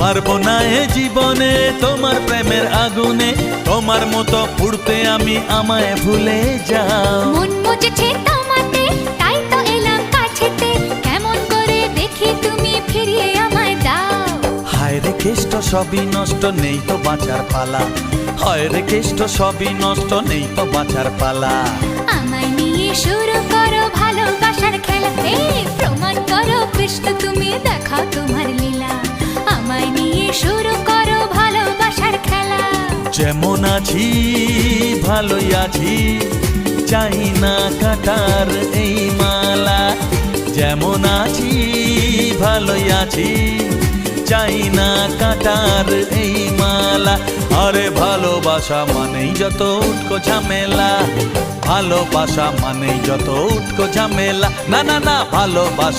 পারবো না এ জীবনে তোমার প্রেমের আগুনে, তোমার মতো পুড়তে আমি, আমায় ভুলে যাও। মন মুজেছে তোমাতে, তাই তো এলাম কাছেতে, কেমন করে দেখি তুমি ফিরিয়ে আমায় দাও। হায় রে কেষ্ট সবই নষ্ট, নেই তো বাঁচার পালা। হায় রে কেষ্ট সবই নষ্ট, নেই তো বাঁচার পালা। আমায় নিয়ে শুরু করো ভালোবাসার খেলা, প্রমাণ করো কৃষ্ণ তুমি, দেখাও তোমার লীলা। আমায় নিয়ে শুরু করো ভালোবাসার খেলা। যেমন আছি ভালোই আছি, চাই না কাটার এই মালা। যেমন আছি ভালোই আছি, চাই না কাটার এই মালা। আরে ভালোবাসা মানেই যত উটকো ঝামেলা, ভালোবাসা মানেই যত উটকো ঝামেলা। না না না, ভালোবাসা